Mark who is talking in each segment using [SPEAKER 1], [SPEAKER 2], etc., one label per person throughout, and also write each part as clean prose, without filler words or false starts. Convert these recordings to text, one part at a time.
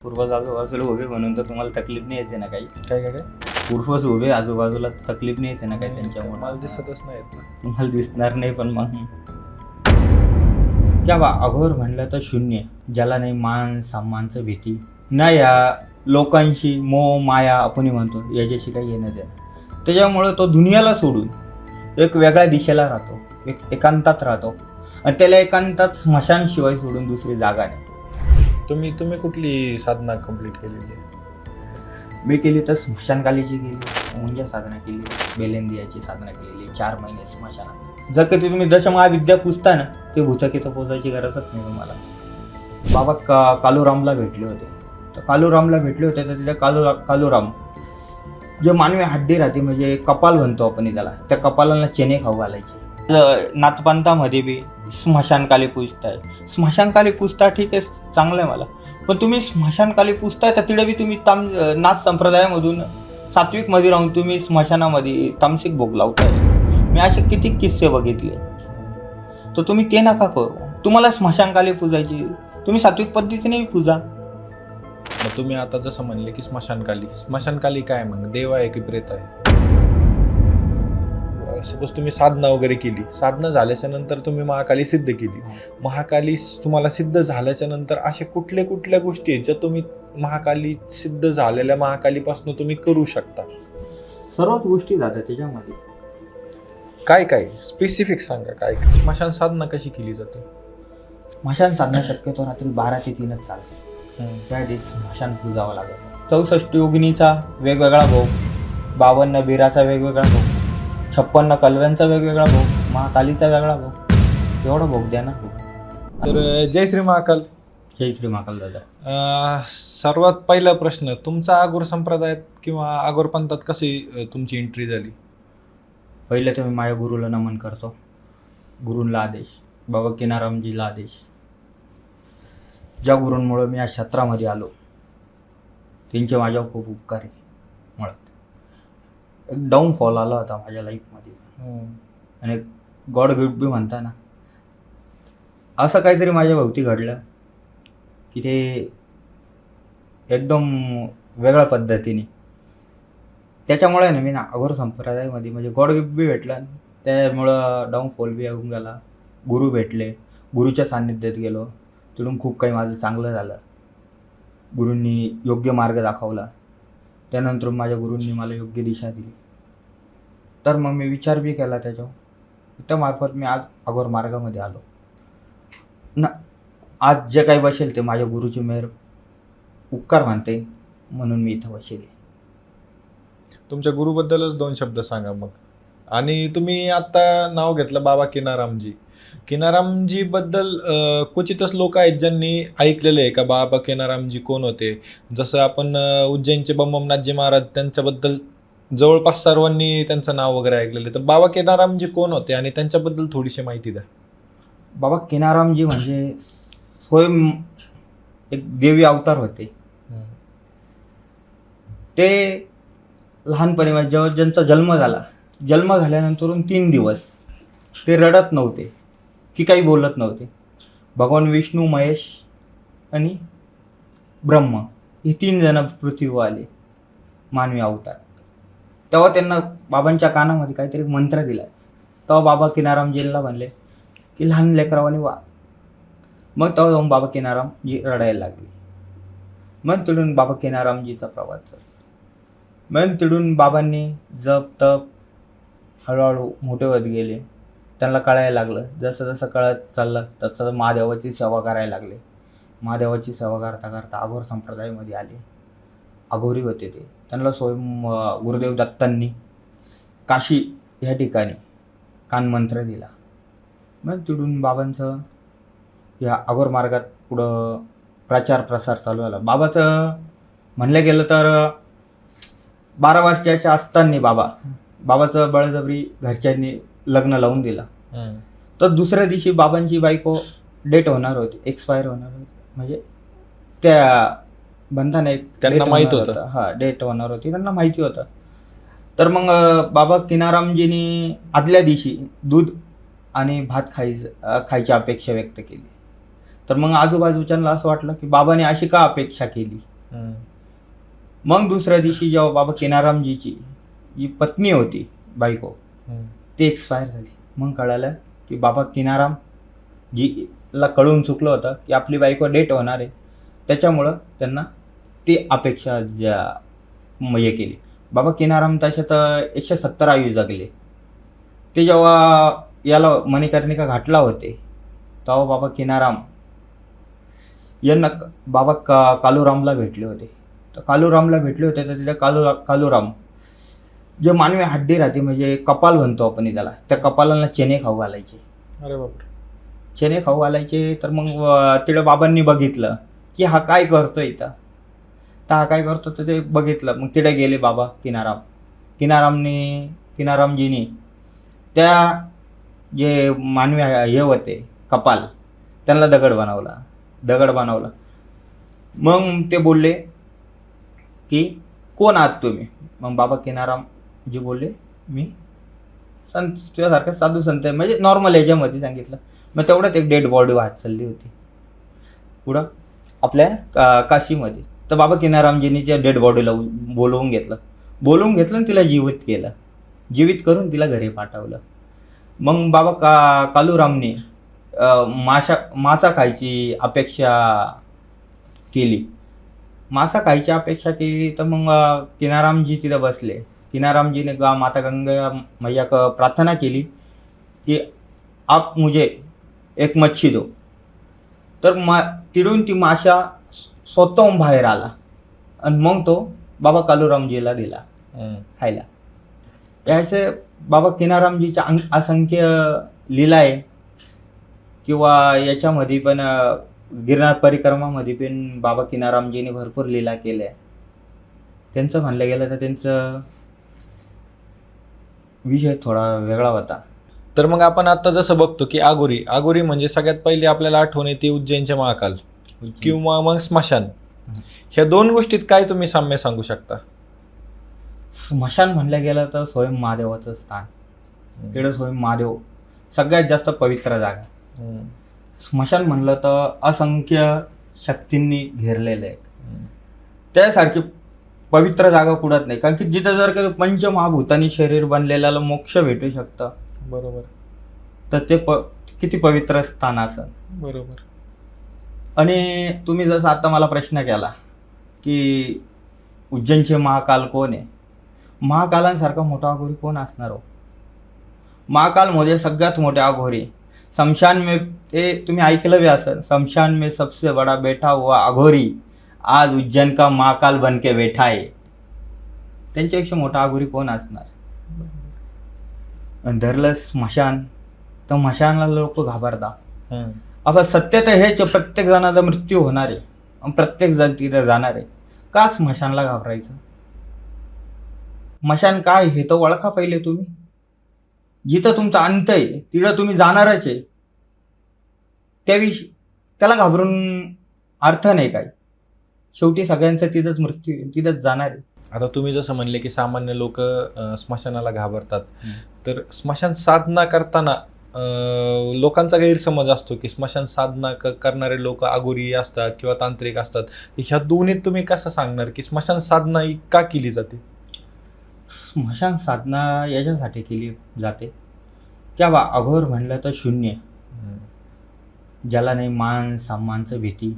[SPEAKER 1] पूर्वज आजूबाजूला उभे म्हणून तर तुम्हाला तकलीफ नाही येते ना काही?
[SPEAKER 2] काय काय काय
[SPEAKER 1] पूर्वज उभे आजूबाजूला तकलीफ नाही येते ना काही त्यांच्यामुळे?
[SPEAKER 2] मला दिसतच नाहीत ना.
[SPEAKER 1] तुम्हाला दिसणार नाही पण मग क्या बा अघोर म्हणलं तर शून्य, ज्याला नाही मान सन्मानचं भीती ना, या लोकांशी मोह माया आपण म्हणतो याच्याशी काही येणं देणं. त्याच्यामुळं तो दुनियाला सोडून एक वेगळ्या दिशेला राहतो, एक एकांतात राहतो आणि त्याला एकांतात स्मशानशिवाय सोडून दुसरी जागा नाही.
[SPEAKER 2] तुम्ही कुठली साधना कंप्लीट केलेली आहे?
[SPEAKER 1] मी केली तर स्मशानकालीची केली, मुंजा साधना केली, बेलेंदियाची साधना केलेली, 4 महिने स्मशानात. जर कधी तुम्ही दशमहाविद्या पुसता ना, ते भूतकीत पोचायची गरजच नाही तुम्हाला. बाबा कालूरामला भेटले होते, तर कालूरामला भेटले होते तर तिथे कालूराम जे मानवी हड्डी राहते म्हणजे कपाल म्हणतो आपण त्याला, त्या कपालाला चेने खाऊ घालायचे. नाथपंथामध्ये बी स्मशानकाली पूजताय, स्मशानकाली पूजता ठीक आहे, चांगलं आहे मला, पण तुम्ही स्मशानकाली पूजताय तर तिथे बी तुम्ही नाथ संप्रदायामधून सात्विकमध्ये राहून तुम्ही स्मशानामध्ये तामसिक भोग लावताय. मी असे किती किस्से बघितले. तर तुम्ही ते नका करू. तुम्हाला स्मशानकाली पूजायची, तुम्ही सात्विक पद्धतीने पूजा.
[SPEAKER 2] मग तुम्ही आता जसं म्हणले की स्मशानकाली काय मग देव आहे की प्रेत आहे? सपोज तुम्ही साधना वगैरे केली, साधना झाल्याच्या नंतर तुम्ही महाकाली सिद्ध केली, महाकाली तुम्हाला सिद्ध झाल्याच्या नंतर असे कुठल्या गोष्टी आहेत ज्या तुम्ही महाकाली सिद्ध झालेल्या महाकालीपासून तुम्ही करू शकता?
[SPEAKER 1] सर्वच गोष्टी जातात त्याच्यामध्ये.
[SPEAKER 2] काय स्पेसिफिक सांगा. काय स्मशान साधना कशी केली जाते?
[SPEAKER 1] स्मशान साधना शक्यतो रात्री 12 ते 3च चालते. त्या दिवशी स्मशान पूजावं लागतं. 64 योगिनीचा वेगवेगळा भोग, 52 बिराचा वेगवेगळा भोग, 56 कलव्यांचा वेगवेगळा भोग, महाकालीचा वेगळा भोग, एवढा भोग द्या ना.
[SPEAKER 2] तर जय श्री महाकाल.
[SPEAKER 1] जय श्री महाकाल दादा.
[SPEAKER 2] सर्वात पहिला प्रश्न, तुमचा आगोर संप्रदायात किंवा आगोर पंथात कशी तुमची एंट्री झाली?
[SPEAKER 1] पहिले तर मी माझ्या गुरुला नमन करतो. गुरूंला आदेश, बाबा किनारामजीला आदेश. ज्या गुरूंमुळे मी या क्षेत्रामध्ये आलो त्यांचे माझ्यावर खूप उपकार आहे. मुळात एक डाऊनफॉल आला होता माझ्या लाईफमध्ये आणि गॉड गिफ्ट बी म्हणता ना, असं काहीतरी माझ्या भोवती घडलं की ते एकदम वेगळ्या पद्धतीने. त्याच्यामुळे ना मी ना अघोर संप्रदायामध्ये म्हणजे गॉड गिफ्ट बी भेटलं, त्यामुळं डाऊनफॉल बी येऊन गेला. गुरु भेटले, गुरुच्या सान्निध्यात गेलो, तिथून खूप काही माझं चांगलं झालं. गुरूंनी योग्य मार्ग दाखवला, त्यानंतर माझ्या गुरूंनी मला योग्य दिशा दिली. तर मग मी विचार बी केला त्याच्यावर, त्यामार्फत मी आज अघोर मार्गामध्ये आलो ना. आज जे काही बसेल ते माझ्या गुरुची मेहर उपकार मानते म्हणून मी इथं बसेल.
[SPEAKER 2] तुमच्या गुरुबद्दलच 2 शब्द सांगा मग. आणि तुम्ही आता नाव घेतलं बाबा किनारामजी बद्दल क्वचितच लोक आहेत ज्यांनी ऐकलेलं आहे का बाबा किनारामजी कोण होते. जसं आपण उज्जैनचे बमनाथजी महाराज, त्यांच्याबद्दल जवळपास सर्वांनी त्यांचं नाव वगैरे ऐकलेलं. तर बाबा किनारामजी कोण होते आणि त्यांच्याबद्दल थोडीशी माहिती द्या.
[SPEAKER 1] बाबा किनारामजी म्हणजे स्वयं एक देवी अवतार होते. ते लहानपणी म्हणजे जेव्हा ज्यांचा जन्म झाल्यानंतर 3 दिवस ते रडत नव्हते की काही बोलत नव्हते. भगवान विष्णू, महेश आणि ब्रह्म हे 3 जण पृथ्वीवर आले मानवी अवतार. तेव्हा त्यांना बाबांच्या कानामध्ये काहीतरी मंत्र दिला. तेव्हा बाबा किनारामजीला म्हणले की लहान लेकरावानी वा. मग तेव्हा जाऊन बाबा किनारामजी रडायला लागले. मग तिथून बाबा किनारामजीचा प्रवास झाला. मग तिथून बाबांनी जप तप हळूहळू मोठे होत गेले. त्यांना कळायला लागलं, जसं जसं कळत चाललं तसं महादेवाची सेवा करायला लागले. महादेवाची सेवा करता करता अघोर संप्रदायामध्ये आले. अघोरी होते ते. त्यांना स्वयं गुरुदेव दत्तांनी काशी ह्या ठिकाणी कानमंत्र दिला. मग तिथून बाबांचं या अघोर मार्गात पुढं प्रचार प्रसार चालू झाला. बाबाचं म्हणलं गेलं तर 12 वर्षाच्या असताना बाबाचं बळजबरी घरच्यांनी लग्न लावून दिलं. तर दुसऱ्या दिवशी बाबांची बायको डेट होणार होती, एक्सपायर होणार होती. म्हणजे त्या बंधाने
[SPEAKER 2] त्यांना माहीत होतं.
[SPEAKER 1] हां, डेट होणार होती, त्यांना माहिती होतं. तर मग बाबा किनारामजींनी आदल्या दिवशी दूध आणि भात खायची अपेक्षा व्यक्त केली. तर मग आजूबाजूच्यांना असं वाटलं की बाबाने अशी का अपेक्षा केली.
[SPEAKER 2] हम्म.
[SPEAKER 1] मग दुसऱ्या दिवशी जेव्हा बाबा केनारामजीची जी पत्नी होती, बायको,
[SPEAKER 2] हम्म.
[SPEAKER 1] ती एक्सपायर झाली. मग कळालं की बाबा केनाराम जीला कळून चुकलं होतं की आपली बायको डेट होणार आहे, त्याच्यामुळं त्यांना ती अपेक्षा हे केली. बाबा केनाराम तसे तर 170 आयु जगले. ते जेव्हा याला मणिकर्णिका घाटला होते तेव्हा बाबा केनाराम यांना बाबा कालूरामला भेटले होते. तर कालूरामला भेटले होते तर तिथे कालूराम जे मानवी हड्डी राहते म्हणजे कपाल म्हणतो आपण त्याला, त्या कपालाला चेने खाऊ घालायचे.
[SPEAKER 2] अरे बापरे.
[SPEAKER 1] चेने खाऊ घालायचे. तर मग तिकडे बाबांनी बघितलं की हा काय करतोय इथं, तर हा काय करतो तर ते बघितलं. मग तिकडे गेले बाबा केनारामजीनी त्या जे मानवी हे होते कपाल, त्यांना दगड बनवला. मग ते बोलले की कोण आहात तुम्ही? मग बाबा केनारामजी बोलले मी संत, तुझ्यासारखं साधू संत आहे, म्हणजे नॉर्मल याच्यामध्ये सांगितलं. मग तेवढ्यात एक डेड बॉडी वाहत चालली होती पुढं आपल्या काशीमध्ये. तर बाबा केनारामजींनी त्या डेड बॉडीला बोलवून घेतलं आणि तिला जीवित करून तिला घरी पाठवलं. मग बाबा कालूरामने मासा खायची अपेक्षा केली. तर मग केनारामजी तिथे बसले. केनारामजीने माता गंगा मैया का प्रार्थना केली की आप मुझे एक मच्छी दो. तर तिडून ती माशा स्वतःहून बाहेर आला आणि मग तो बाबा कालूरामजीला दिला खायला. याचे बाबा केनारामजीच्या असंख्य लीला आहे. किंवा याच्यामध्ये पण गिरनार परिक्रमामध्ये पण बाबा केनारामजीने भरपूर लीला केल्या. त्यांचं म्हणलं गेलं तर त्यांचं विषय थोडा वेगळा होता.
[SPEAKER 2] तर मग आपण आता जसं बघतो की आगोरी म्हणजे सगळ्यात पहिले आपल्याला आठवण येते उज्जैनचे महाकाल किंवा मग स्मशान. ह्या दोन गोष्टीत काय तुम्ही साम्य सांगू शकता?
[SPEAKER 1] स्मशान म्हणलं गेलं तर स्वयं महादेवाचं स्थान. तिकडे स्वयं महादेव सगळ्यात जास्त पवित्र जागा. स्मशान म्हणलं तर असंख्य शक्तींनी घेरलेलं आहे. त्यासारखी पवित्र जागा कुठत नाही. कारण की जिथं जर का पंचमहाभूतांनी शरीर बनलेल्याला मोक्ष भेटू शकतं,
[SPEAKER 2] बरोबर,
[SPEAKER 1] तर ते किती पवित्र स्थान असेल.
[SPEAKER 2] बरोबर.
[SPEAKER 1] आणि तुम्ही जसं आता मला प्रश्न केला की उज्जैनचे महाकाल कोण आहे, महाकालांसारखा मोठा अघोरी कोण असणार हो. महाकालमध्ये सगळ्यात मोठे अघोरी शमशान में, ते तुम्ही ऐकलं बी असेल, शमशान में सबसे बड़ा बैठा हुआ अघोरी आज उज्जैन का महाकाल बन के बैठा है. त्यांच्यापेक्षा मोठा अघोरी कोण असणार. आणि धरलं स्मशान तर स्मशानाला लोक घाबरतात. आता सत्य तर हेच, प्रत्येक जणाचा मृत्यू होणार आहे आणि प्रत्येक जण तिथे जाणार आहे. का स्मशानला घाबरायचं? स्मशान काय हे तर ओळखा पहिले तुम्ही. जिथं तुमचा अंत आहे तिथं तुम्ही जाणारच आहे. त्याला घाबरून अर्थ नाही काय. शेवटी सगळ्यांचं तिथंच मृत्यू आहे, तिथंच जाणार आहे.
[SPEAKER 2] आता तुम्ही जसं म्हणले की सामान्य लोक स्मशानाला घाबरतात, तर स्मशान साधना करताना लोकांचा गैरसमज असतो की स्मशान साधना करणारे लोक आगोरी असतात किंवा तांत्रिक असतात. ह्या दोन्हीत तुम्ही कसं सांगणार की स्मशान साधना ही का केली जाते?
[SPEAKER 1] स्मशान साधना याच्यासाठी केली जाते किंवा अघोर म्हणलं तर शून्य, ज्याला नाही मान सन्मानचं भीती,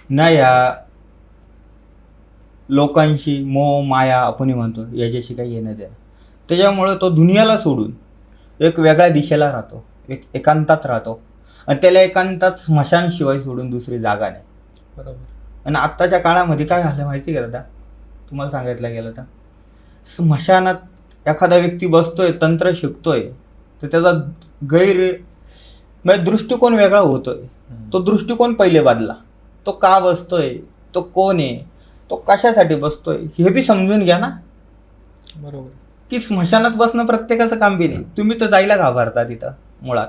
[SPEAKER 1] ना या लोकांशी मोह माया आपण म्हणतो याच्याशी काही येणं देणं. त्याच्यामुळं तो दुनियाला सोडून एक वेगळ्या दिशेला राहतो, एक एकांतात राहतो. आणि त्याला एकांतात स्मशानशिवाय सोडून दुसरी जागा नाही.
[SPEAKER 2] बरोबर.
[SPEAKER 1] आणि आत्ताच्या काळामध्ये काय झालं माहिती का दादा, तुम्हाला सांगितलं गेलं तर स्मशानात एखादा व्यक्ती बसतोय, तंत्र शिकतोय, तर त्याचा म्हणजे दृष्टिकोन वेगळा होतोय. तो दृष्टिकोन पहिले बदला. तो का बसतोय, तो कोण आहे, तो कशासाठी बसतोय हे बी समजून घ्या ना.
[SPEAKER 2] बरोबर.
[SPEAKER 1] की स्मशानात बसणं प्रत्येकाचं काम बी नाही. तुम्ही तर जायला घाबरता तिथं मुळात.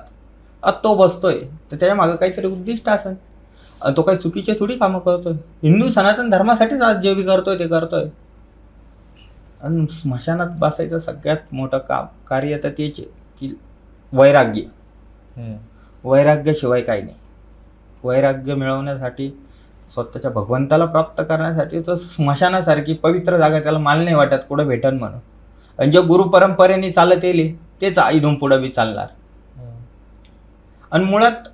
[SPEAKER 1] आता तो बसतोय तर त्याच्या मागं काहीतरी उद्दिष्ट असेल. तो काही चुकीचे थोडी कामं करतोय. हिंदू सनातन धर्मासाठीच आज जे बी करतोय ते करतोय. आणि स्मशानात बसायचं सगळ्यात मोठं कार्य तर तेच की वैराग्य. वैराग्याशिवाय काही नाही. वैराग्य मिळवण्यासाठी स्वतःच्या भगवंताला प्राप्त करण्यासाठी तो स्मशानासारखी पवित्र जागा त्याला मला नाही वाटत कुठं भेटन म्हणून. आणि जे गुरु परंपरेने चालत येईल तेच इथून पुढं बी चालणार. आणि मुळात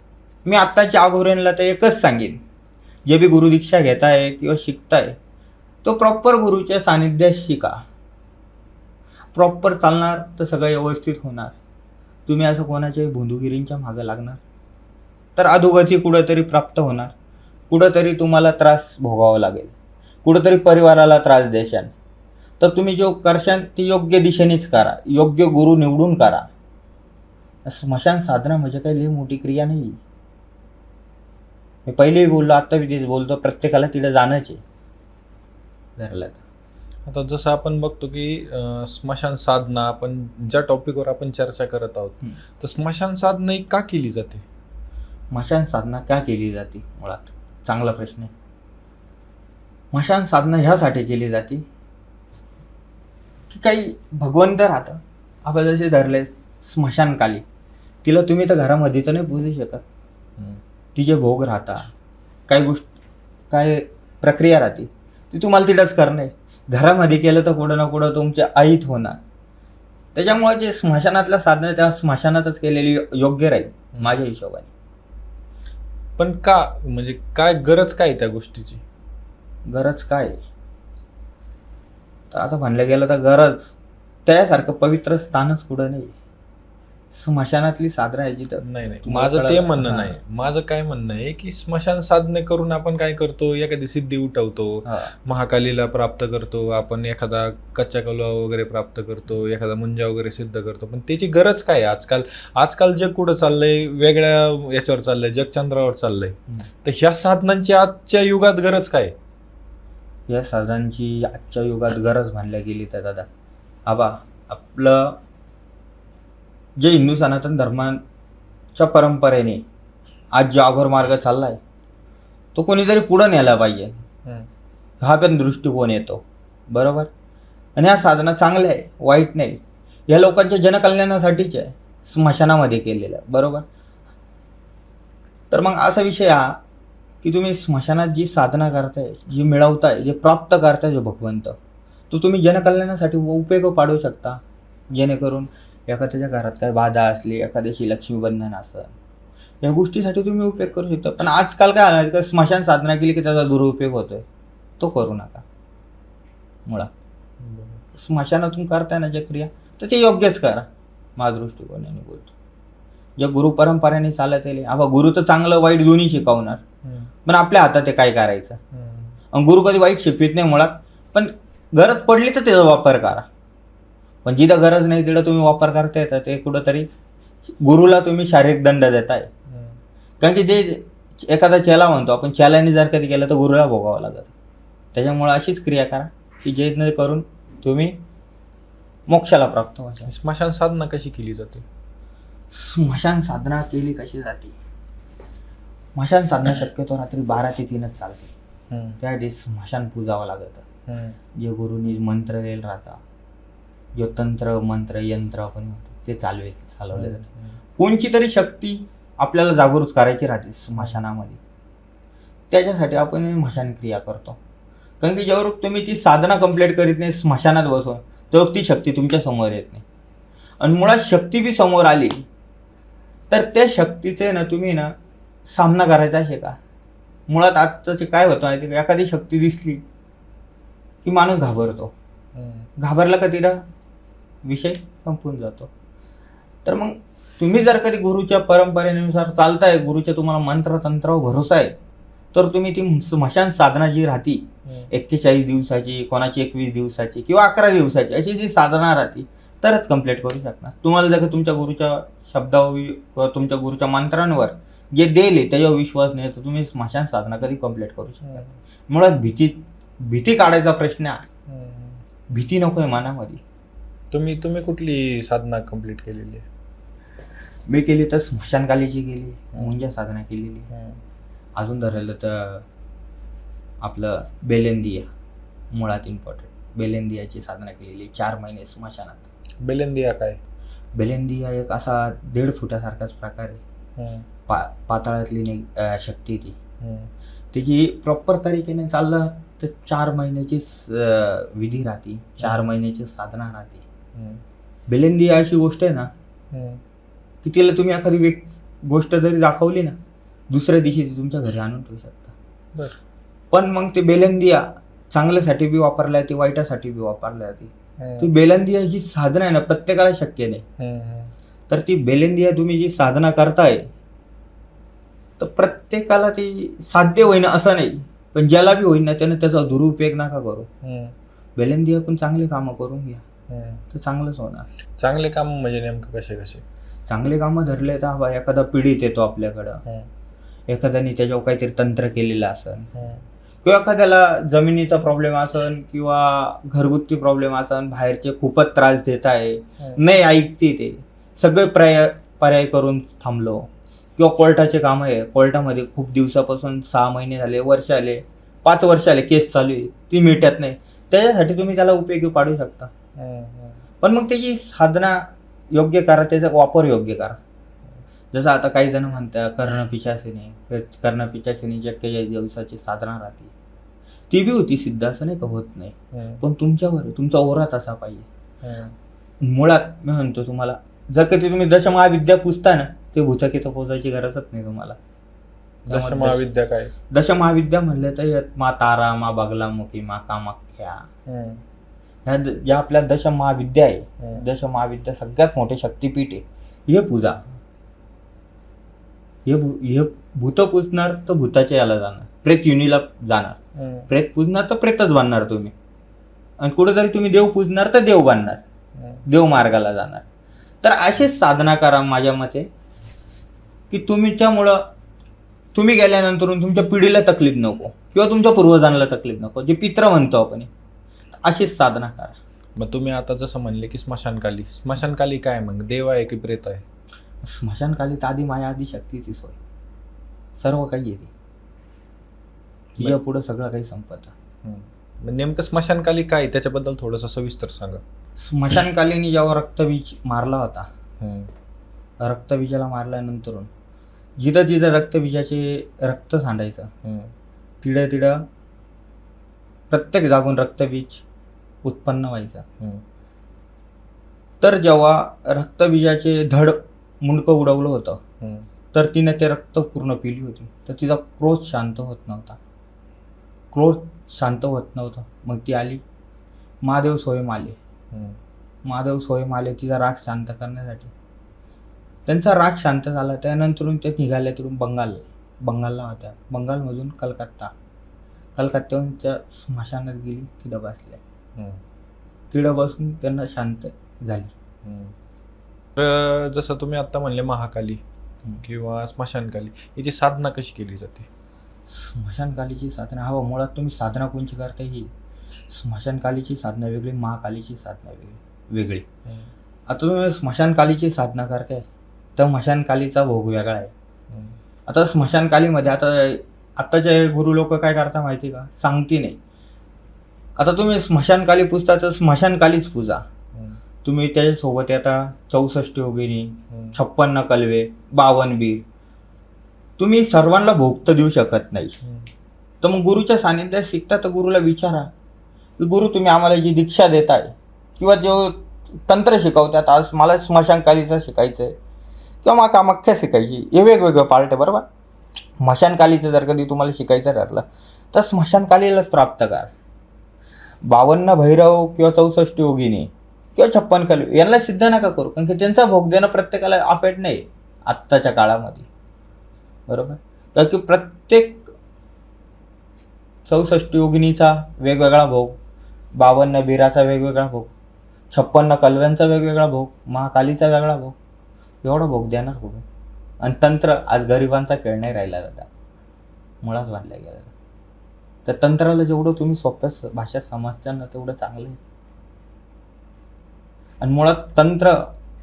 [SPEAKER 1] मी आत्ताच्या आघोऱ्यांना तर एकच सांगेन, जे बी गुरुदीक्षा घेताय किंवा शिकताय तो प्रॉपर गुरुच्या सानिध्यात शिका. प्रॉपर चालणार तर सगळं व्यवस्थित होणार. तुम्ही असं कोणाच्याही भोंदूगिरींच्या मागं लागणार तर अधोगती कुठंतरी प्राप्त होणार. कुठंतरी तुम्हाला त्रास भोगावा लागेल, कुठंतरी परिवाराला त्रास देशाल. तर तुम्ही जो करशाल ते योग्य दिशेनेच करा, योग्य गुरु निवडून करा. स्मशान साधना म्हणजे काही लई मोठी क्रिया नाही. मी पहिलेही बोललो, आत्ता बी तेच बोलतो, प्रत्येकाला तिला जाणंच आहे. धरलं तर
[SPEAKER 2] आता जसं आपण बघतो की स्मशान साधना, आपण ज्या टॉपिकवर आपण चर्चा करत आहोत, तर स्मशान साधना ही का केली जाते?
[SPEAKER 1] स्मशान साधना का केली जाते? मुळात चांगला प्रश्न आहे. स्मशान साधना ह्यासाठी केली जाते की काही भगवंत राहतं. आपण जसे धरले स्मशानकाली, तिला तुम्ही तर घरामध्ये तर नाही पुजू शकत. तिचे भोग राहता, काही काय प्रक्रिया राहते, ती तुम्हाला तिथंच करणं आहे. घरामध्ये केलं तर कुठं ना कुठं तुमच्या आईत होणार. त्याच्यामुळे जे स्मशानातल्या साधना त्या स्मशानातच केलेली योग्य राहील माझ्या हिशोबाने.
[SPEAKER 2] पण का, म्हणजे काय गरज काय त्या गोष्टीची?
[SPEAKER 1] गरज काय तर आता म्हणलं गेलं तर गरज त्यासारखं पवित्र स्थानच कुठं नाही. स्मशानातली साधना आहे जिथं.
[SPEAKER 2] नाही, माझं ते म्हणणं नाही. माझं काय म्हणणं आहे की स्मशान साधने करून आपण काय करतो, एखादी सिद्धी उठवतो, महाकालीला प्राप्त करतो, आपण एखादा कच्चा कलवा वगैरे प्राप्त करतो, एखादा मुंजा वगैरे सिद्ध करतो. पण त्याची गरज काय? आजकाल जग कुठं चाललंय, वेगळ्या याच्यावर चाललंय, जग चंद्रावर चाललंय. तर ह्या साधनांची आजच्या युगात गरज काय?
[SPEAKER 1] या साधनांची आजच्या युगात गरज मानल्या गेली तर दादा, आपलं जे हिंदू सनातन धर्माच्या परंपरेने आज जो आघोर मार्ग चाललाय तो कोणीतरी पुढं न्यायला पाहिजे. हा पण दृष्टिकोन येतो, बरोबर. आणि ह्या साधना चांगल्या आहे, वाईट नाही. या लोकांच्या जनकल्याणासाठीच आहे स्मशानामध्ये केलेलं, बरोबर. तर मग असा विषय हा की तुम्ही स्मशानात जी साधना करताय, जी मिळवताय, जे प्राप्त करताय जो भगवंत, तो तुम्ही जनकल्याणासाठी उपयोग पाडू शकता. जेणेकरून एखाद्याच्या घरात काय बाधा असली, एखाद्याची लक्ष्मीबंधन असेल, या गोष्टीसाठी तुम्ही उपयोग करू शकता. पण आजकाल काय आलं का स्मशान साधना केली की त्याचा दुरुपयोग होतोय, तो करू नका. मुळात स्मशानातून करताय ना जे क्रिया तर ते योग्यच करा, माझ्या दृष्टिकोनाने बोलतो. ज्या गुरु परंपरेने चालत येईल, गुरु तर चांगलं वाईट दोन्ही शिकवणार, पण आपल्या हातात ते काय करायचं. आणि गुरु कधी वाईट शिकवित नाही मुळात, पण गरज पडली तर त्याचा वापर करा. पण जिथं गरज नाही तिथं तुम्ही वापर करता येतं ते कुठंतरी गुरुला तुम्ही शारीरिक दंड देताय. कारण की जे एखादा चेला म्हणतो आपण, चेलाने जर कधी केलं तर गुरुला भोगावं लागतं. त्याच्यामुळे अशीच क्रिया करा की जे करून तुम्ही मोक्षाला प्राप्त व्हाल.
[SPEAKER 2] स्मशान साधना कशी केली जाते?
[SPEAKER 1] स्मशान साधना केली कशी जाते? स्मशान साधना शक्यतो रात्री 12 ते 3च चालते. त्यासाठी स्मशान पूजावं लागतं. जे गुरुनी मंत्र दिलेले राहतात, जो तंत्र मंत्र यंत्र आपण म्हणतो ते चालवले जाते. कोणची तरी शक्ती आपल्याला जागृत करायची राहते स्मशानामध्ये. त्याच्यासाठी आपण स्मशान क्रिया करतो. कारण की जेव्हा तुम्ही ती साधना कंप्लीट करीत नाही स्मशानात बसून, तेव्हा ती शक्ती तुमच्या समोर येत नाही. आणि मुळात शक्ती बी समोर आली तर त्या शक्तीचे ना तुम्ही ना सामना करायचा शिका. मुळात आजचं काय होतं माहिती का, एखादी शक्ती दिसली की माणूस घाबरतो. घाबरला का तिला विषय संपून जातो. तर मग तुम्ही जर कधी गुरुच्या परंपरेनुसार चालताय, गुरुच्या तुम्हाला मंत्रतंत्रावर भरोसा आहे, तर तुम्ही ती स्मशान साधना जी राहती 41 दिवसाची, कोणाची 21 दिवसाची किंवा 11 दिवसाची, अशी जी साधना राहती तरच कंप्लीट करू शकणार. तुम्हाला जर तुमच्या गुरुच्या शब्दावर किंवा तुमच्या गुरुच्या मंत्रांवर जे देईल त्याच्यावर विश्वास नाही तर तुम्ही स्मशान साधना कधी कंप्लीट करू शकता. मुळात भीती काढायचा प्रश्न आहे. भीती नको आहे मनामध्ये.
[SPEAKER 2] तुम्ही कुठली साधना कंप्लीट केलेली आहे?
[SPEAKER 1] मी केली तर स्मशानकालीची केली, मुंजा साधना केलेली. अजून धरलं तर आपलं बेलेंदिया, मुळात इम्पॉर्टंट बेलेंदियाची साधना केलेली 4 महिने स्मशानात.
[SPEAKER 2] बेलेंदिया काय?
[SPEAKER 1] बेलेंदिया एक असा 1.5 फुटासारखाच प्रकार आहे. पाताळातली शक्ती ती. त्याची प्रॉपर तारीखेने चाललं तर 4 महिन्याची विधी राहते, 4 महिन्याची साधना राहते. बेलेंदी अशी गोष्ट आहे ना की तिला तुम्ही एखादी गोष्ट जरी दाखवली ना, दुसऱ्या दिवशी ती तुमच्या घरी आणून ठेवू शकता.
[SPEAKER 2] बर.
[SPEAKER 1] पण मग ते बेलेंदिया चांगल्यासाठी बी वापरल्या जाते, वाईटासाठी बी वापरल्या जाते. ती बेलेंदिया जी साधना आहे ना, प्रत्येकाला शक्य नाही. तर ती बेलेंदिया तुम्ही जी साधना करताय तर प्रत्येकाला ती साध्य होईन असं नाही, पण ज्याला बी होईन ना त्यानं त्याचा दुरुपयोग नका करू. बेलेंदियाकडून चांगले कामं करून घ्या तर चांगलंच होणार.
[SPEAKER 2] चांगले काम म्हणजे नेमकं कसे कसे?
[SPEAKER 1] चांगले कामं धरले तर हवा एखादा पीडित येतो आपल्याकडं, एखाद्याने त्याच्यावर काहीतरी तंत्र केलेलं असेल, किंवा एखाद्याला जमिनीचा प्रॉब्लेम असेल किंवा घरगुती प्रॉब्लेम असेल, बाहेरचे खूपच त्रास देत आहे, नाही ऐकते ते सगळे पर्याय करून थांबलो, किंवा कोर्टाचे काम आहे, कोर्टामध्ये खूप दिवसापासून 6 महिने झाले, वर्ष आले, 5 वर्ष आले, केस चालू आहे, ती मिटत नाही, त्याच्यासाठी तुम्ही त्याला उपयोगी पाडू शकता. पण मग त्याची साधना योग्य करा, त्याचा वापर योग्य करा. जसं आता काही जण म्हणतात कर्णपिशाचिनी 41 दिवसाची साधना राहते, ती बी होती सिद्ध, असं नाही का होत नाही, पण तुमच्यावर तुमचा ओरा तसा पाहिजे. मुळात मी म्हणतो तुम्हाला, जर कधी तुम्ही दशमहाविद्या पुसता ना, ते भूतकीत पोचायची गरजच नाही तुम्हाला.
[SPEAKER 2] दशमहाविद्या काय?
[SPEAKER 1] दशमहाविद्या म्हणले तर मा तारा, मा बगलामुखी, मा कामाख्या, ह्या ज्या आपल्या दशमहाविद्या आहे, दशमहाविद्या सगळ्यात मोठे शक्तिपीठ आहे. हे पूजा, हे भूत पूजणार तर भूताच्या याला जाणार, प्रेत युनीला जाणार, प्रेत पूजणार तर प्रेतच बांधणार तुम्ही, आणि कुठेतरी तुम्ही देव पूजणार तर देव बांधणार, देव मार्गाला जाणार. तर अशीच साधना करा माझ्या मते, की तुमच्यामुळं तुम्ही गेल्यानंतर तुमच्या पिढीला तकलीफ नको, किंवा तुमच्या पूर्वजांना तकलीफ नको, जे पित्र म्हणतो आपण, अशीच साधना करा.
[SPEAKER 2] मग तुम्ही आता जसं म्हणले की स्मशानकाली काय, मग देव आहे की प्रेत आहे?
[SPEAKER 1] स्मशानकालीत आधी माया, आधी शक्तीची सोय, सर्व काही येते, तिच्या पुढं सगळं काही संपतं.
[SPEAKER 2] नेमकं स्मशानकाली काय, त्याच्याबद्दल थोडंसं सविस्तर सांगा.
[SPEAKER 1] स्मशानकालीने जेव्हा रक्तबीज मारला होता, रक्तबीजाला मारल्यानंतर जिथं जिथं रक्तबीजाचे रक्त सांडायचं, तिडं प्रत्येक जागून रक्तबीज उत्पन्न व्हायचं. तर जेव्हा रक्तबीजाचे धड मुंडकं उडवलं होतं, तर तिने ते रक्त पूर्ण पिली होती, तर तिचा क्रोध शांत होत नव्हता. मग ती आली महादेव सोयम आले तिचा राग शांत करण्यासाठी. त्यांचा राग शांत झाला, त्यानंतर ते निघाल्या तिथून बंगालला होत्या, बंगालमधून कलकत्त्याहून त्या स्मशानात गेली, तिथं बसल्या, तिथं बसून त्यांना शांत झाली.
[SPEAKER 2] तर जसं तुम्ही आता म्हणले महाकाली किंवा स्मशानकाली, याची साधना कशी केली जाते?
[SPEAKER 1] स्मशानकालीची साधना मुळात तुम्ही साधना कोणची करता, ही स्मशानकालीची साधना वेगळी, महाकालीची साधना वेगळी. आता तुम्ही स्मशानकालीची साधना करताय तर स्मशानकालीचा भोग वेगळा आहे. आता स्मशानकालीमध्ये आताचे गुरु लोक काय करता माहिती का, सांगती नाही. आता तुम्ही स्मशानकाली पूजता तर स्मशानकालीच पूजा. तुम्ही त्याच्यासोबत आता 64 योगिनी, 56 कलवे, 52 बीर, तुम्ही सर्वांना भोग तर देऊ शकत नाही. तर मग गुरुच्या सानिध्यात शिकता तर गुरुला विचारा की गुरु तुम्ही आम्हाला जी दीक्षा देताय किंवा जो तंत्र शिकवतात, आज मला स्मशानकालीचं शिकायचं आहे किंवा मला कामाख्या शिकायची, हे वेगवेगळं पार्ट आहे बरोबर. स्मशानकालीचं जर कधी तुम्हाला शिकायचं ठरलं तर स्मशानकालीलाच प्राप्त करा. 52 भैरव किंवा 64 योगिनी किंवा 56 कलवे यांना सिद्ध नका करू, कारण की त्यांचा भोग देणं प्रत्येकाला अफेट नाही आत्ताच्या काळामध्ये, बरोबर. कारण की प्रत्येक 64 योगिनीचा वेगवेगळा भोग, 52 बीराचा वेगवेगळा भोग, 56 कलव्यांचा वेगवेगळा भोग, महाकालीचा वेगळा भोग, एवढा भोग देणार कुठे. आणि तंत्र आज गरिबांचा खेळ नाही राहिला जाता, मुळात बांधला गेला. तर तंत्राला जेवढं तुम्ही सोप्या भाषेत समजता ना तेवढं चांगलं आहे. आणि मुळात तंत्र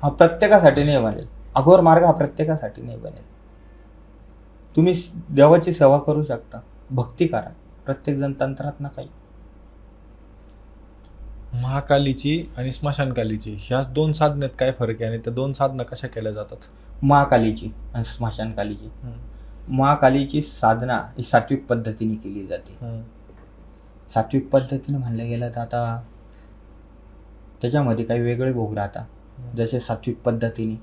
[SPEAKER 1] हा प्रत्येकासाठी नाही बनेल, अघोर मार्ग हा प्रत्येकासाठी नाही बनेल. तुम्ही देवाची सेवा करू शकता, भक्ती करा, प्रत्येकजण तंत्रात ना काही.
[SPEAKER 2] महाकालीची आणि स्मशानकालीची ह्या 2 साधनेत काय फरक आहे आणि त्या 2 साधना कशा केल्या जातात?
[SPEAKER 1] महाकालीची आणि स्मशानकालीची. महाकालीची साधना ही सात्विक पद्धतीने केली जाते. सात्विक पद्धतीने म्हणलं गेलं तर आता त्याच्यामध्ये काही वेगळे भोग राहतात. जसे सात्विक पद्धतीने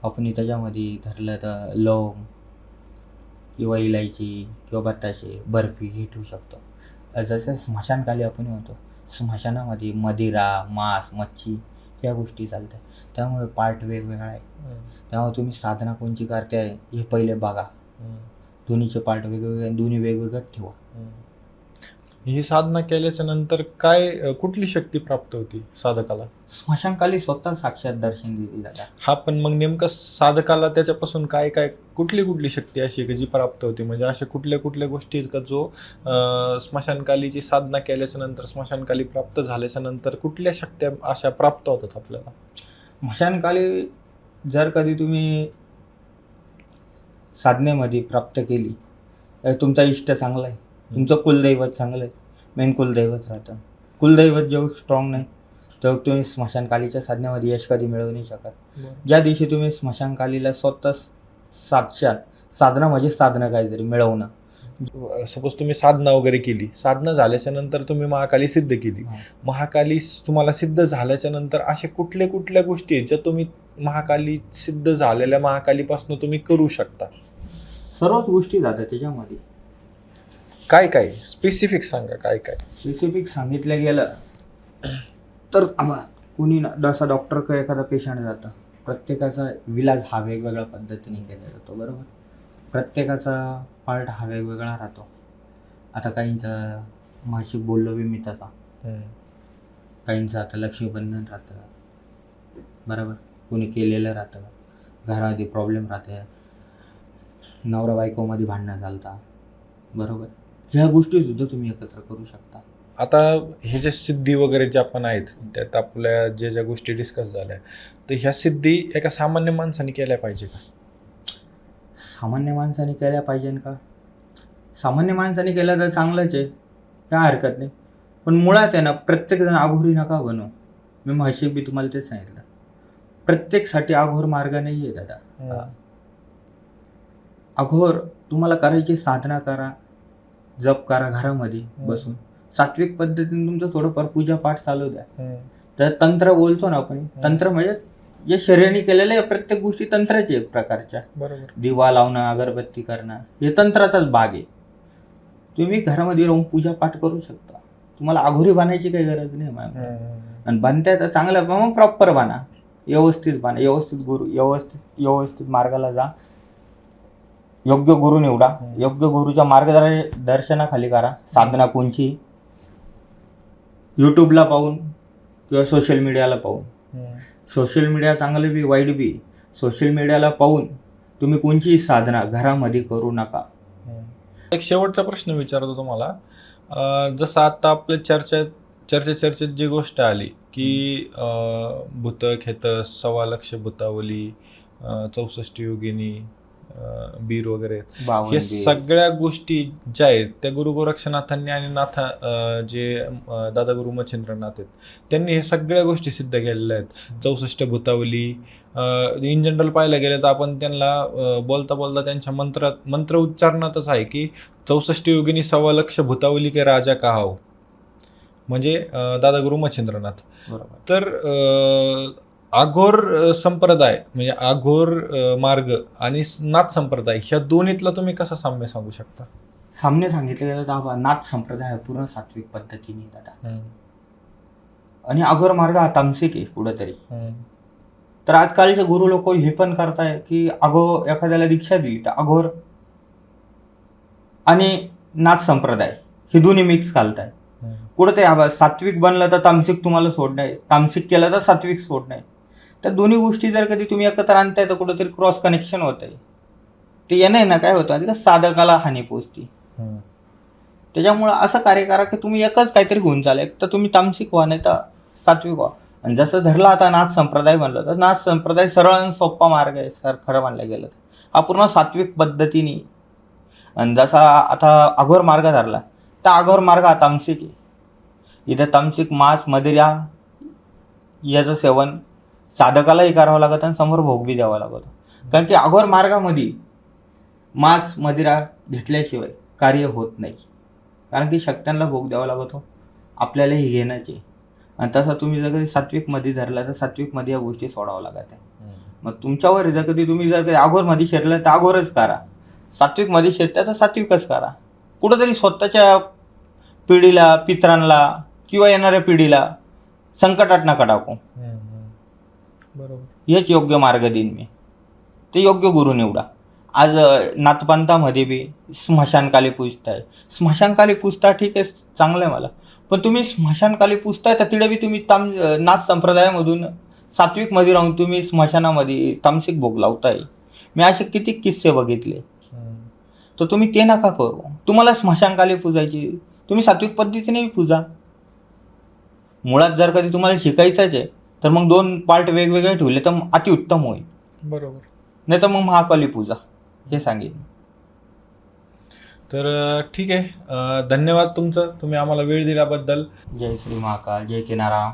[SPEAKER 1] आपण त्याच्यामध्ये धरलं तर लवंग किंवा इलायची किंवा बत्ताशे बर्फी हे ठेवू शकतो. जसं स्मशानकाली आपण म्हणतो, स्मशानामध्ये मदिरा, मांस, मच्छी या गोष्टी चालतात. त्यामुळे पार्ट वेगवेगळा आहे. त्यामुळे तुम्ही साधना कोणची करते आहे हे पहिले बघा. दोन्हीचे पार्ट वेगवेगळे, दोन्ही वेगवेगळं ठेवा.
[SPEAKER 2] ही साधना केल्याच्या नंतर काय कुठली शक्ती प्राप्त होती साधकाला?
[SPEAKER 1] स्मशानकाली स्वतः साक्षात दर्शन देते दादा.
[SPEAKER 2] हा, पण मग नेमकं साधकाला त्याच्यापासून काय काय कुठली शक्ती अशी आहे की जी प्राप्त होती? म्हणजे अशा कुठल्या गोष्टी आहेत का जो स्मशानकालीची साधना केल्याच्या नंतर, स्मशानकाली प्राप्त झाल्याच्या नंतर कुठल्या शक्त्या अशा प्राप्त होतात आपल्याला?
[SPEAKER 1] स्मशानकाली जर कधी तुम्ही साधनेमध्ये प्राप्त केली तर तुमचा इष्ट चांगला आहे, तुमचं कुलदैवत चांगलं आहे. मेन कुलदैवत राहतं. कुलदैवत जेव्हा स्ट्रॉंग नाही तेव्हा तुम्ही स्मशानकालीच्या साधनेमध्ये यश कधी मिळवू नाही शकत. ज्या दिवशी तुम्ही स्मशानकालीला स्वतः साक्षात साधना म्हणजे साधना काहीतरी मिळवणं.
[SPEAKER 2] सपोज तुम्ही साधना वगैरे केली, साधना झाल्याच्या नंतर तुम्ही महाकाली सिद्ध केली, महाकाली तुम्हाला सिद्ध झाल्याच्या नंतर अशा कुठल्या गोष्टी आहेत ज्या तुम्ही महाकाली सिद्ध झालेल्या महाकालीपासून तुम्ही करू शकता?
[SPEAKER 1] सर्वच गोष्टी जातात त्याच्यामध्ये.
[SPEAKER 2] काय स्पेसिफिक सांगा. काय
[SPEAKER 1] स्पेसिफिक सांगितलं गेलं तर कुणी ना जसा डॉक्टरकडे एखादा पेशंट जातं, प्रत्येकाचा विलाज हा वेगवेगळ्या पद्धतीने केला जातो. बरोबर, प्रत्येकाचा पार्ट हा वेगवेगळा राहतो. आता काहींचा मासिक बोललो बी मी तसा, काहींचं आता लक्ष्मीबंधन राहतं. बरोबर, कोणी केलेलं राहतं, घरामध्ये प्रॉब्लेम राहते, नवरा बायकोमध्ये भांडणं चालतात. बरोबर, ह्या गोष्टीसुद्धा तुम्ही एकत्र करू शकता.
[SPEAKER 2] आता हे जे सिद्धी वगैरे ज्या पण आहेत त्यात आपल्या ज्या गोष्टी डिस्कस झाल्या, तर ह्या सिद्धी एका सामान्य माणसाने केल्या पाहिजे का?
[SPEAKER 1] सामान्य माणसाने केल्या पाहिजे का? सामान्य माणसाने केलं तर चांगलंच आहे, काय हरकत नाही. पण मुळात आहे ना, प्रत्येकजण आघोरी नका बनव. मी म्हशी बी तुम्हाला तेच सांगितलं, प्रत्येकसाठी आघोर मार्ग नाही आहे दादा. अघोर तुम्हाला करायची साधना करा, जप करा घरामध्ये बसून. सात्विक पद्धतीने तुमचं थोडंफार पूजापाठ चालू द्या. तर तंत्र बोलतो ना आपण, तंत्र म्हणजे जे शरीराने केलेलं आहे, प्रत्येक गोष्टी तंत्राची एक प्रकारच्या.
[SPEAKER 2] बरोबर,
[SPEAKER 1] दिवा लावणं, अगरबत्ती करणं हे तंत्राचाच भाग आहे. तुम्ही घरामध्ये राहून पूजापाठ करू शकता. तुम्हाला आघोरी बनायची काही गरज नाही मॅम. आणि बनताय तर चांगलं, मग प्रॉपर बना, व्यवस्थित बना, व्यवस्थित गुरु, व्यवस्थित मार्गाला जा, योग्य गुरु निवडा, योग्य गुरुच्या मार्गदर्शनाखाली करा साधना कोणची. यूट्यूबला पाहून किंवा सोशल मीडियाला पाहून, सोशल मीडिया चांगलं बी वाईट बी, सोशल मीडियाला पाहून तुम्ही कोणची साधना घरामध्ये करू नका.
[SPEAKER 2] एक शेवटचा प्रश्न विचारतो तुम्हाला. जसं आता आपल्या चर्चेत जी गोष्ट आली की भूत खेत 1.25 लाख भूतावली, 64 योगिनी, बीर वगैरे, हे सगळ्या गोष्टी ज्या आहेत त्या गुरु गोरक्षनाथांनी आणि जे दादा गुरु मच्छिंद्रनाथ आहेत त्यांनी हे सगळ्या गोष्टी सिद्ध केलेल्या आहेत. 64 भूतावली इन जनरल पाहायला गेलं तर आपण त्यांना बोलता त्यांच्या मंत्र उच्चारणातच आहे की 64 योगिनी 1.25 लाख भूतावली के राजा कहाव, म्हणजे दादा गुरु मच्छिंद्रनाथ. तर आघोर संप्रदाय म्हणजे आघोर मार्ग आणि नाथ संप्रदाय ह्या दोन्हीतला तुम्ही कसा साम्य सांगू शकता?
[SPEAKER 1] साम्य सांगितलं गेलं तर नाथ संप्रदाय पूर्ण सात्विक पद्धतीने दादा, आणि आघोर मार्ग हा तामसिक आहे कुठंतरी. तर आजकालचे गुरु लोक हे पण करताय की एखाद्याला दीक्षा दिली तर आघोर आणि नाथ संप्रदाय हे दोन्ही मिक्स घालताय. कुठंतरी सात्विक बनलं तर तामसिक तुम्हाला सोडणं आहे, तामसिक केलं तर सात्विक सोडणं आहे. त्या दोन्ही गोष्टी जर कधी तुम्ही एकत्र आणताय तर कुठंतरी क्रॉस कनेक्शन होत आहे. ते येणं ना काय होतं का साधकाला हानी पोचते. त्याच्यामुळं असं कार्य करा की तुम्ही एकच काहीतरी घेऊन चाला, एक तर तुम्ही तामसिक व्हा नाही तर सात्विक व्हा. आणि जसं धरला आता नाथ संप्रदाय बनलं तर नाथ संप्रदाय सरळ आणि सोप्पा मार्ग आहे सर, खरं मानलं गेलं तर हा पूर्ण सात्विक पद्धतीने. आणि जसा आता अघोर मार्ग धरला तर अघोर मार्ग हा तामसिक आहे. इथं तामसिक मांस मदिरा याचं सेवन साधकालाही करावं लागतं आणि समोर भोग बी द्यावा लागतो. कारण की अघोर मार्गामध्ये मांस मदिरा घेतल्याशिवाय कार्य होत नाही. कारण की शक्त्यांना भोग द्यावा लागतो, आपल्याला हे घेण्याचे. आणि तसं तुम्ही जर कधी सात्विकमध्ये धरला तर सात्विकमध्ये या गोष्टी सोडावं लागत आहे. मग तुमच्यावर जर कधी तुम्ही जर कधी आघोरमध्ये शिरला तर आघोरच करा, सात्विकमध्ये शिरता तर सात्विकच करा. कुठंतरी स्वतःच्या पिढीला, पितरांना किंवा येणाऱ्या पिढीला संकटात नका टाकू.
[SPEAKER 2] बरोबर.
[SPEAKER 1] हेच योग्य मार्ग देईन मी. ते योग्य गुरु निवडा. आज नाथपंथामध्ये बी स्मशानकाली पूजताय. स्मशानकाली पूजता ठीक आहे, चांगलं आहे मला. पण तुम्ही स्मशानकाली पूजताय तर तिथे बी तुम्ही नाथ संप्रदायामधून सात्विकमध्ये राहून तुम्ही स्मशानामध्ये तामसिक भोग लावताय. मी असे किती किस्से बघितले. तर तुम्ही ते नका करू. तुम्हाला स्मशानकाली पूजायची, तुम्ही सात्विक पद्धतीने पूजा. मुळात जर कधी तुम्हाला शिकायचंच आहे तर मग 2 पार्ट वेगवेगळे ठेवले तर अतिउत्तम होईल.
[SPEAKER 2] बरोबर.
[SPEAKER 1] नाही तर मग महाकाली पूजा, हे सांगेन.
[SPEAKER 2] तर ठीक आहे. धन्यवाद तुमचं, तुम्ही आम्हाला वेळ दिल्याबद्दल.
[SPEAKER 1] जय श्री महाकाल, जय किनाराम.